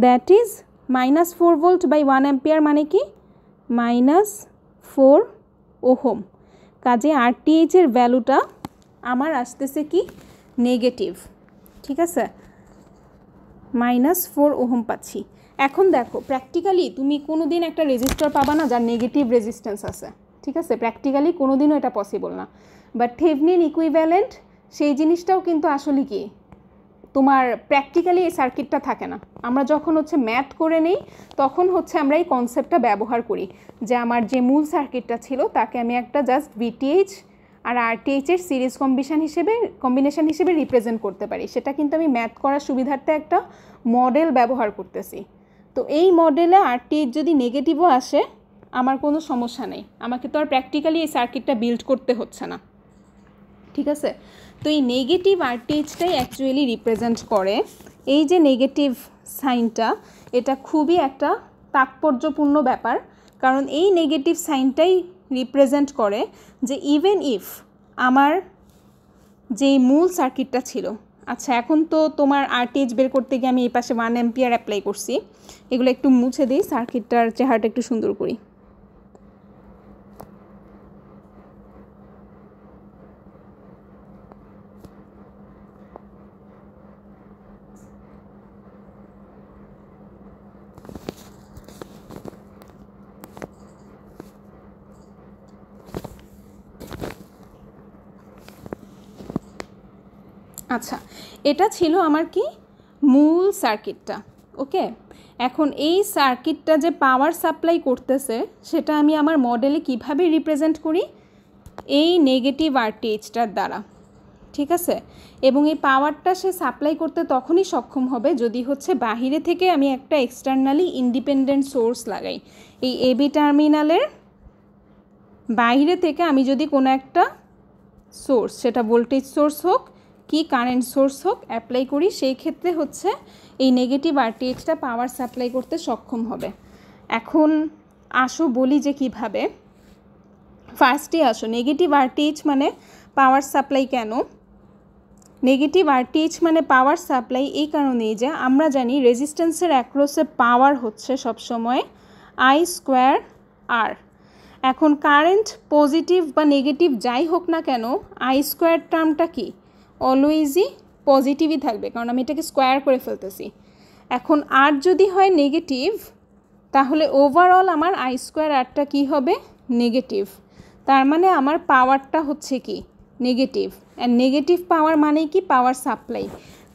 that is -4 volt by 1 ampere মানে কি -4 ওহম। কাজে RTH এর ভ্যালুটা আমার আসতেছে কি নেগেটিভ, ঠিক আছে, -4 ওহম পাচ্ছি। এখন দেখো প্র্যাকটিক্যালি তুমি কোনো দিন একটা রেজিস্টার পাবা না যার নেগেটিভ রেজিস্ট্যান্স আছে, ঠিক আছে, প্র্যাকটিক্যালি কোনো দিনও এটা পসিবল না। বাট থেভনিন ইকুইভ্যালেন্ট সেই জিনিসটাও কিন্তু আসলে কি তোমার প্র্যাকটিক্যালি এই সার্কিটটা থাকে না। আমরা যখন হচ্ছে ম্যাথ করে নেই তখন হচ্ছে আমরা এই কনসেপ্টটা ব্যবহার করি যে আমার যে মূল সার্কিটটা ছিল তাকে আমি একটা জাস্ট VTH আর RTH এর সিরিজ কম্বিনেশন হিসেবে রিপ্রেজেন্ট করতে পারি। সেটা কিন্তু আমি ম্যাথ করার সুবিধার্থে একটা মডেল ব্যবহার করতেছি। তো এই মডেলে RTH যদি নেগেটিভও আসে আমার কোনো সমস্যা নেই, আমাকে তো আর প্র্যাকটিক্যালি এই সার্কিটটা বিল্ড করতে হচ্ছে না, ঠিক আছে। তো এই নেগেটিভ RTHটাই অ্যাকচুয়ালি রিপ্রেজেন্ট করে, এই যে নেগেটিভ সাইনটা এটা খুবই একটা তাৎপর্যপূর্ণ ব্যাপার, কারণ এই নেগেটিভ সাইনটাই রিপ্রেজেন্ট করে যে ইভেন ইফ আমার যেই মূল সার্কিটটা ছিল, আচ্ছা এখন তো তোমার RTH বের করতে গিয়ে আমি এই পাশে 1 অ্যাম্পিয়ার অ্যাপ্লাই করছি, এগুলো একটু মুছে দিই সার্কিটটার চেহারাটা একটু সুন্দর করি। আচ্ছা এটা ছিল আমার কি মূল সার্কিটটা, ওকে। এখন এই সার্কিটটা যে পাওয়ার সাপ্লাই করতেছে সেটা আমি আমার মডেলে কিভাবে রিপ্রেজেন্ট করি, এই নেগেটিভ RTHটার দ্বারা, ঠিক আছে। এবং এই পাওয়ারটা সে সাপ্লাই করতে তখনই সক্ষম হবে যদি হচ্ছে বাহিরে থেকে আমি একটা এক্সটার্নালি ইন্ডিপেন্ডেন্ট সোর্স লাগাই। এই AB টার্মিনালের বাইরে থেকে আমি যদি কোনো একটা সোর্স, সেটা ভোল্টেজ সোর্স হোক কি কারেন্ট সোর্স হোক, অ্যাপ্লাই করি, সেই ক্ষেত্রে হচ্ছে এই নেগেটিভ RTHটা পাওয়ার সাপ্লাই করতে সক্ষম হবে। এখন আসো বলি যে কিভাবে। ফার্স্টে আসো নেগেটিভ RTH মানে পাওয়ার সাপ্লাই কেন, নেগেটিভ RTH মানে পাওয়ার সাপ্লাই এই কারণেই যে আমরা জানি রেজিস্ট্যান্সের অ্যাক্রসে পাওয়ার হচ্ছে সবসময় I²R। এখন কারেন্ট পজিটিভ বা নেগেটিভ যাই হোক না কেন I² টার্মটা কি অলওয়েজই পজিটিভই থাকবে, কারণ আমি এটাকে স্কোয়ার করে ফেলতেছি। এখন আর যদি হয় নেগেটিভ তাহলে ওভারঅল আমার I²Rটা কি হবে নেগেটিভ, তার মানে আমার পাওয়ারটা হচ্ছে কি নেগেটিভ, অ্যান্ড নেগেটিভ পাওয়ার মানে কি পাওয়ার সাপ্লাই।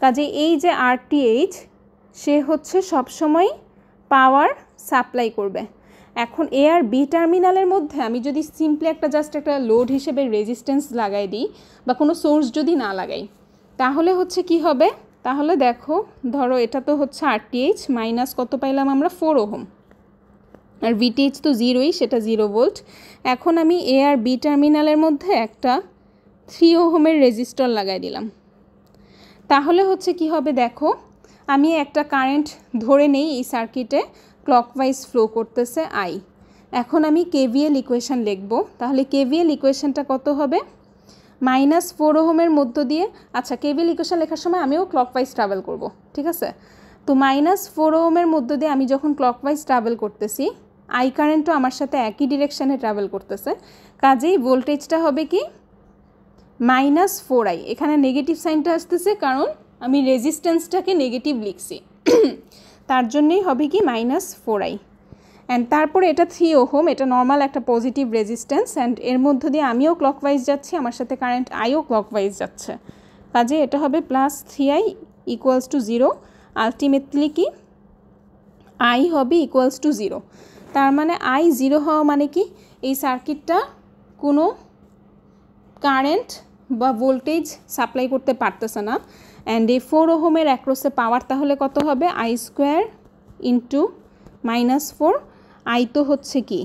কাজে এই যে RTH সে হচ্ছে সবসময় পাওয়ার সাপ্লাই করবে। এখন A আর B টার্মিনালের মধ্যে আমি যদি সিম্পলি জাস্ট একটা লোড হিসেবে রেজিস্ট্যান্স লাগাই দিই বা কোনো সোর্স যদি না লাগাই তাহলে হচ্ছে কি হবে, তাহলে দেখো ধরো এটা তো হচ্ছে RTH মাইনাস কত পাইলাম আমরা 4 ওহম, আর VTH তো 0ই, সেটা 0 ভোল্ট। এখন আমি A আর B টার্মিনালের মধ্যে একটা 3 ওহমের রেজিস্টর লাগাই দিলাম, তাহলে হচ্ছে কি হবে দেখো, আমি একটা কারেন্ট ধরে নেই এই সার্কিটে ক্লকওয়াইজ ফ্লো করতেছে I। এখন আমি KVL ইকুয়েশন লিখব, তাহলে KVL ইকুয়েশনটা কত হবে -4 ওহমের মধ্য দিয়ে, আচ্ছা KVL ইকুয়েশন লেখার সময় আমিও ক্লকওয়াইজ ট্রাভেল করব, ঠিক আছে। তো -4 ওহমের মধ্য দিয়ে আমি যখন ক্লকওয়াইজ ট্রাভেল করতেছি I কারেন্টও আমার সাথে একই ডিরেকশানে ট্রাভেল করতেছে, কাজেই ভোল্টেজটা হবে কি -4I। এখানে নেগেটিভ সাইনটা আসতেছে কারণ আমি রেজিস্ট্যান্সটাকে নেগেটিভ লিখছি, তার জন্যই হবে কি -4I। অ্যান্ড তারপরে এটা 3 ওহম, এটা নর্মাল একটা পজিটিভ রেজিস্ট্যান্স, অ্যান্ড এর মধ্য দিয়ে আমিও ক্লকওয়াইজ যাচ্ছি, আমার সাথে কারেন্ট Iও ক্লকওয়াইজ যাচ্ছে, কাজে এটা হবে +3I = 0। আলটিমেটলি কি I হবে = 0, তার মানে I 0 হওয়া মানে কি এই সার্কিটটা কোনো কারেন্ট বা ভোল্টেজ সাপ্লাই করতে পারতেছে না। অ্যান্ড এই 4 ওহমের অ্যাক্রসে পাওয়ার তাহলে কত হবে I² × -4, I তো হচ্ছে কি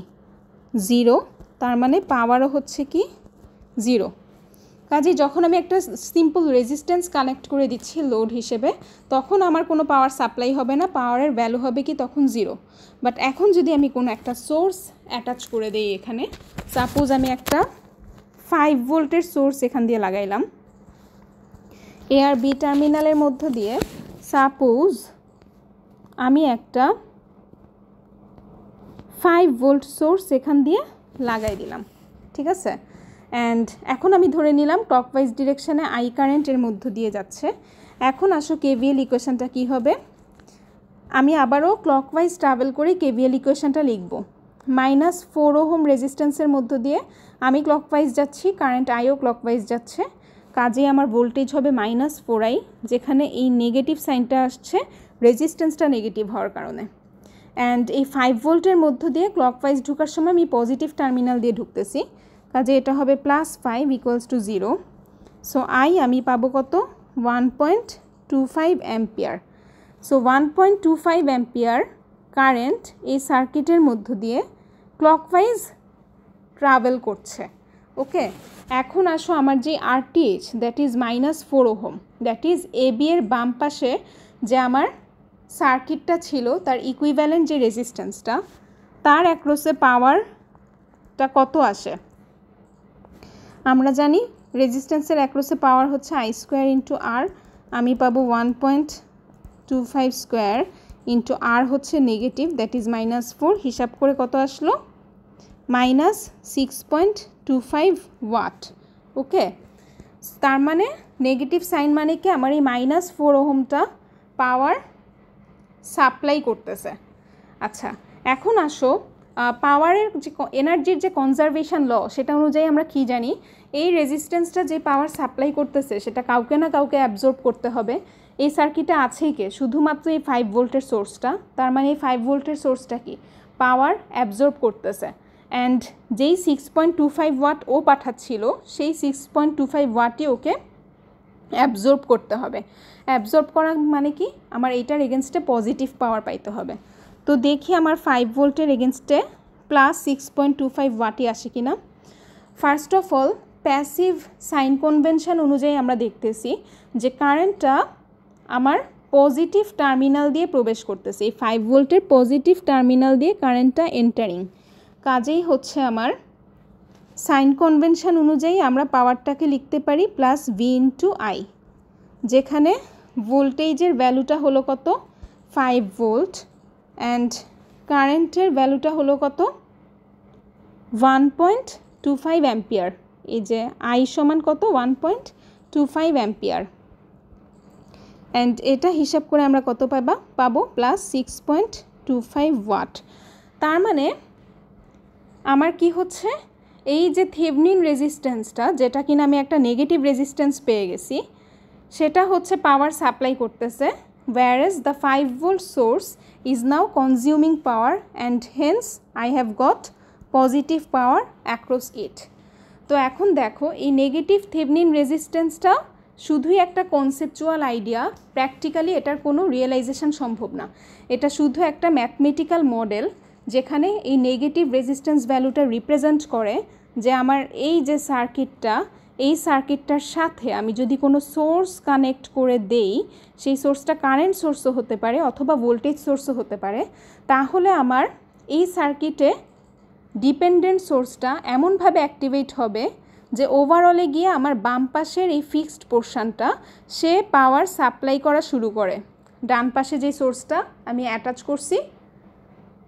0, তার মানে পাওয়ারও হচ্ছে কি 0। কাজে যখন আমি একটা সিম্পল রেজিস্ট্যান্স কানেক্ট করে দিচ্ছি লোড হিসেবে, তখন আমার কোনো পাওয়ার সাপ্লাই হবে না, পাওয়ারের ভ্যালু হবে কি তখন 0। বাট এখন যদি আমি কোনো একটা সোর্স অ্যাটাচ করে দিই এখানে, সাপোজ আমি একটা 5 ভোল্টের সোর্স এখান দিয়ে লাগাইলাম, এ আর বি টার্মিনালের মধ্য দিয়ে সাপোজ আমি একটা 5 ভোল্ট সোর্স এখান দিয়ে লাগাই দিলাম, ঠিক আছে। অ্যান্ড এখন আমি ধরে নিলাম ক্লকওয়াইজ ডিরেকশানে আই কারেন্ট এর মধ্য দিয়ে যাচ্ছে। এখন আসো কেভিএল ইকুয়েশনটা কী হবে, আমি আবারও ক্লকওয়াইজ ট্রাভেল করে কেভিএল ইকুয়েশনটা লিখব। -4 ওহম রেজিস্ট্যান্সের মধ্য দিয়ে আমি ক্লকওয়াইজ যাচ্ছি, কারেন্ট আইও ক্লকওয়াইজ যাচ্ছে, কাজেই আমার ভোল্টেজ হবে -4i, যেখানে এই নেগেটিভ সাইনটা আসছে রেজিস্ট্যান্সটা নেগেটিভ হওয়ার কারণে। অ্যান্ড এই 5 ভোল্টের মধ্য দিয়ে ক্লকওয়াইজ ঢোকার সময় আমি পজিটিভ টার্মিনাল দিয়ে ঢুকতেছি, কাজে এটা হবে +5 = 0। সো আমি পাবো কত, 1.25 অ্যাম্পিয়ার। সো 1.25 অ্যাম্পিয়ার কারেন্ট এই সার্কিটের মধ্য দিয়ে ক্লকওয়াইজ ট্রাভেল করছে। ওকে, এখন আসো আমার যে RTH, that is -4 ohm, that is AB এর বাম পাশে যে আমার সার্কিটটা ছিল তার ইকুইভ্যালেন্ট যে রেজিস্ট্যান্সটা, তার অ্যাক্রসে পাওয়ারটা কত আসে। আমরা জানি রেজিস্ট্যান্সের অ্যাক্রসে পাওয়ার হচ্ছে I² × R, আমি পাবো 1.25² × R হচ্ছে নেগেটিভ, দ্যাট ইজ -4, হিসাব করে কত আসলো, -6.25 ওয়াট। ওকে, তার মানে নেগেটিভ সাইন মানে কি, আমার এই -4 ওহমটা পাওয়ার সাপ্লাই করতেছে। আচ্ছা, এখন আসো পাওয়ারের যে এনার্জির যে কনজারভেশন ল, সেটা অনুযায়ী আমরা কি জানি, এই রেজিস্ট্যান্সটা যে পাওয়ার সাপ্লাই করতেছে সেটা কাউকে না কাউকে অ্যাবজর্ব করতে হবে। এই সার্কিটে আছেই কে, শুধুমাত্র এই 5 ভোল্টের সোর্সটা, তার মানে এই 5 ভোল্টের সোর্সটা কি পাওয়ার অ্যাবজর্ব করতেছে। অ্যান্ড যেই 6.25 ওয়াট ও পাঠাচ্ছিল, সেই 6.25 ওয়াটই ওকে অ্যাবজর্ব করতে হবে। অ্যাবজর্ব করা মানে কি, আমার এইটার এগেনস্টে পজিটিভ পাওয়ার পাইতে হবে। তো দেখি আমার 5 ভোল্টের এগেনস্টে +6.25 ওয়াটই আসে কিনা। First of all passive sign convention অনুযায়ী আমরা দেখতেছি যে কারেন্টটা আমার পজিটিভ টার্মিনাল দিয়ে প্রবেশ করতেছে, এই 5 ভোল্টের পজিটিভ টার্মিনাল দিয়ে কারেন্টটা এন্টারিং, কাজেই হচ্ছে আমার সাইন কনভেনশন অনুযায়ী আমরা পাওয়ারটাকে লিখতে পারি +V × I, যেখানে ভোল্টেজের ভ্যালুটা হলো কত, 5 ভোল্ট, অ্যান্ড কারেন্টের ভ্যালুটা হলো কত, 1.25 অ্যাম্পিয়ার। এই যে I সমান কত, 1.25 অ্যাম্পিয়ার। অ্যান্ড এটা হিসাব করে আমরা কত পাবো, +6.25 ওয়াট। তার মানে আমার কি হচ্ছে, এই যে থেভনিন রেজিস্ট্যান্সটা, যেটা কিনা আমি একটা নেগেটিভ রেজিস্ট্যান্স পেয়ে গেছি, সেটা হচ্ছে পাওয়ার সাপ্লাই করতেছে, whereas the 5 volt source is now consuming power and hence I have got positive power across it. তো এখন দেখো এই নেগেটিভ থেভনিন রেজিস্ট্যান্সটা শুধুই একটা কনসেপচুয়াল আইডিয়া, প্র্যাকটিক্যালি এটার কোনো রিয়েলাইজেশন সম্ভব না। এটা শুধু একটা ম্যাথমেটিক্যাল মডেল, যেখানে এই নেগেটিভ রেজিস্ট্যান্স ভ্যালুটা রিপ্রেজেন্ট করে যে আমার এই যে সার্কিটটা, এই সার্কিটটার সাথে আমি যদি কোনো সোর্স কানেক্ট করে দেই, সেই সোর্সটা কারেন্ট সোর্সও হতে পারে অথবা ভোল্টেজ সোর্সও হতে পারে, তাহলে আমার এই সার্কিটে ডিপেন্ডেন্ট সোর্সটা এমনভাবে অ্যাক্টিভেট হবে যে ওভারঅলে গিয়ে আমার বাম পাশের এই ফিক্সড পোর্শনটা সে পাওয়ার সাপ্লাই করা শুরু করে ডান পাশে যে সোর্সটা আমি অ্যাটাচ করছি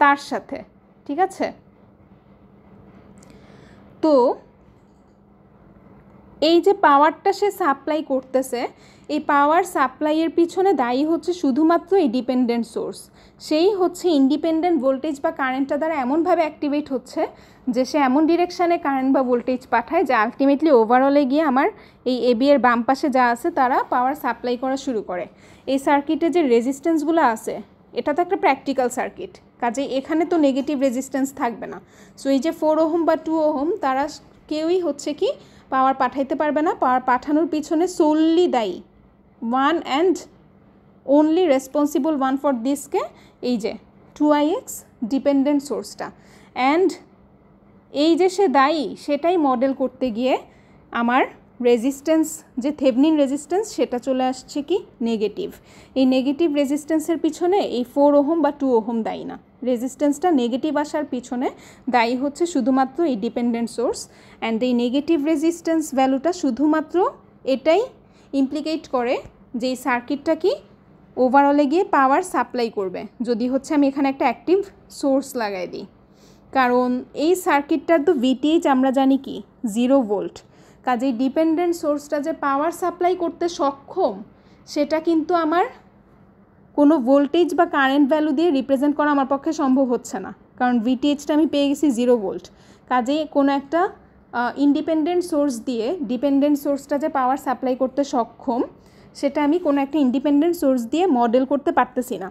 তার সাথে, ঠিক আছে। তো এই যে পাওয়ারটা সে সাপ্লাই করতেছে, এই পাওয়ার সাপ্লাইয়ের পিছনে দায়ী হচ্ছে শুধুমাত্র এই ডিপেন্ডেন্ট সোর্স, সেই হচ্ছে ইন্ডিপেন্ডেন্ট ভোল্টেজ বা কারেন্টটা দ্বারা এমনভাবে অ্যাক্টিভেট হচ্ছে যে সে এমন ডিরেকশানে কারেন্ট বা ভোল্টেজ পাঠায় যে আলটিমেটলি ওভারঅলে গিয়ে আমার এই এবি এর বাম পাশে যা আছে তারা পাওয়ার সাপ্লাই করা শুরু করে। এই সার্কিটে যে রেজিস্ট্যান্সগুলো আছে এটা তো একটা প্র্যাকটিক্যাল সার্কিট, কাজে এখানে তো নেগেটিভ রেজিস্ট্যান্স থাকবে না। সো এই যে 4 ওহম বা 2 ওহম তারা কেউই হচ্ছে কি পাওয়ার পাঠাইতে পারবে না। পাওয়ার পাঠানোর পিছনে সোললি দায়ী one and only responsible one for দিসকে এই যে 2ix ডিপেন্ডেন্ট সোর্সটা, অ্যান্ড এই যে সে দায়ী সেটাই মডেল করতে গিয়ে আমার রেজিস্ট্যান্স যে থেভনিন রেজিস্ট্যান্স সেটা চলে আসছে কি নেগেটিভ। এই নেগেটিভ রেজিস্ট্যান্সের পিছনে এই 4 ওহম বা 2 ওহম দায়ী না, রেজিস্ট্যান্সটা নেগেটিভ আসার পিছনে দায়ী হচ্ছে শুধুমাত্র এই ডিপেন্ডেন্ট সোর্স। অ্যান্ড এই নেগেটিভ রেজিস্ট্যান্স ভ্যালুটা শুধুমাত্র এটাই ইমপ্লিকেট করে যে এই সার্কিটটা কি ওভারঅলে গিয়ে পাওয়ার সাপ্লাই করবে যদি হচ্ছে আমি এখানে একটা অ্যাক্টিভ সোর্স লাগাই দিই। কারণ এই সার্কিটটার তো ভিটিএইচ আমরা জানি কি 0 ভোল্ট, কাজেই ডিপেন্ডেন্ট সোর্সটা যে পাওয়ার সাপ্লাই করতে সক্ষম সেটা কিন্তু আমার কোনো ভোল্টেজ বা কারেন্ট ভ্যালু দিয়ে রিপ্রেজেন্ট করা আমার পক্ষে সম্ভব হচ্ছে না, কারণ ভিটিএইচটা আমি পেয়ে গেছি 0 ভোল্ট। কাজেই কোনো একটা ইন্ডিপেন্ডেন্ট সোর্স দিয়ে ডিপেন্ডেন্ট সোর্সটা যে পাওয়ার সাপ্লাই করতে সক্ষম সেটা আমি কোনো একটা ইন্ডিপেন্ডেন্ট সোর্স দিয়ে মডেল করতে পারতেছি না,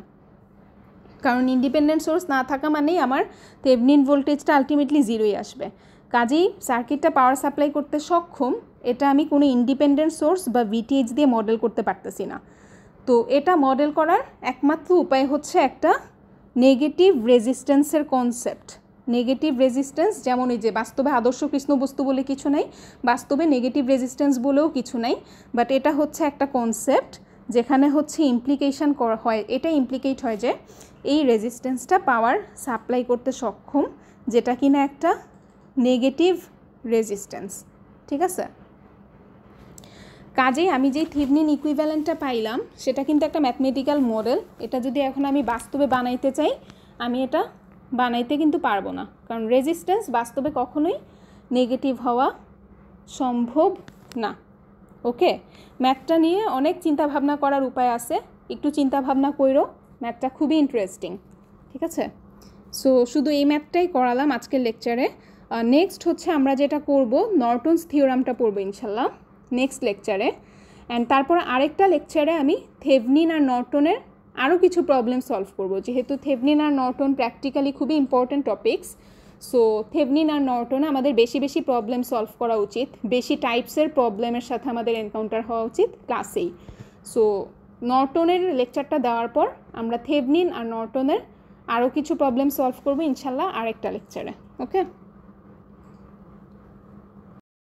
কারণ ইন্ডিপেন্ডেন্ট সোর্স না থাকা মানেই আমার থেভনিন ভোল্টেজটা আলটিমেটলি 0ই আসবে। কাজেই সার্কিটটা পাওয়ার সাপ্লাই করতে সক্ষম এটা আমি কোনো ইন্ডিপেন্ডেন্ট সোর্স বা ভিটিএইচ দিয়ে মডেল করতে পারতেছি না। তো এটা মডেল করার একমাত্র উপায় হচ্ছে একটা নেগেটিভ রেজিস্ট্যান্সের কনসেপ্ট। নেগেটিভ রেজিস্ট্যান্স যেমন এই যে বাস্তবে আদর্শ কৃষ্ণ বস্তু বলে কিছু নাই, বাস্তবে নেগেটিভ রেজিস্ট্যান্স বলেও কিছু নাই, বাট এটা হচ্ছে একটা কনসেপ্ট যেখানে হচ্ছে ইমপ্লিকেশন করা হয়, এটা ইমপ্লিকেট হয় যে এই রেজিস্ট্যান্সটা পাওয়ার সাপ্লাই করতে সক্ষম, যেটা কিনা একটা নেগেটিভ রেজিস্ট্যান্স। ঠিক আছে, কাজেই আমি যেই থেভনিন ইকুইভ্যালেন্টটা পাইলাম সেটা কিন্তু একটা ম্যাথমেটিক্যাল মডেল। এটা যদি এখন আমি বাস্তবে বানাইতে চাই আমি এটা বানাইতে কিন্তু পারবো না, কারণ রেজিস্ট্যান্স বাস্তবে কখনোই নেগেটিভ হওয়া সম্ভব না। ওকে, ম্যাথটা নিয়ে অনেক চিন্তাভাবনা করার উপায় আছে, একটু চিন্তাভাবনা কইরো, ম্যাথটা খুবই ইন্টারেস্টিং। ঠিক আছে, সো শুধু এই ম্যাথটাই করালাম আজকের লেকচারে। নেক্সট হচ্ছে আমরা যেটা করব নর্টনস থিওরামটা পড়বো ইনশাল্লাহ নেক্সট লেকচারে। অ্যান্ড তারপর আরেকটা লেকচারে আমি থেভনিন আর নর্টনের আরও কিছু প্রবলেম সলভ করব, যেহেতু থেভনিন আর নর্টন প্র্যাকটিক্যালি খুবই ইম্পর্ট্যান্ট টপিকস। সো থেভনিন আর নর্টনে আমাদের বেশি বেশি প্রবলেম সলভ করা উচিত, বেশি টাইপসের প্রবলেমের সাথে আমাদের এনকাউন্টার হওয়া উচিত ক্লাসেই। সো নর্টনের লেকচারটা দেওয়ার পর আমরা থেভনিন আর নর্টনের আরও কিছু প্রবলেম সলভ করবো ইনশাল্লাহ আরেকটা লেকচারে। ওকে।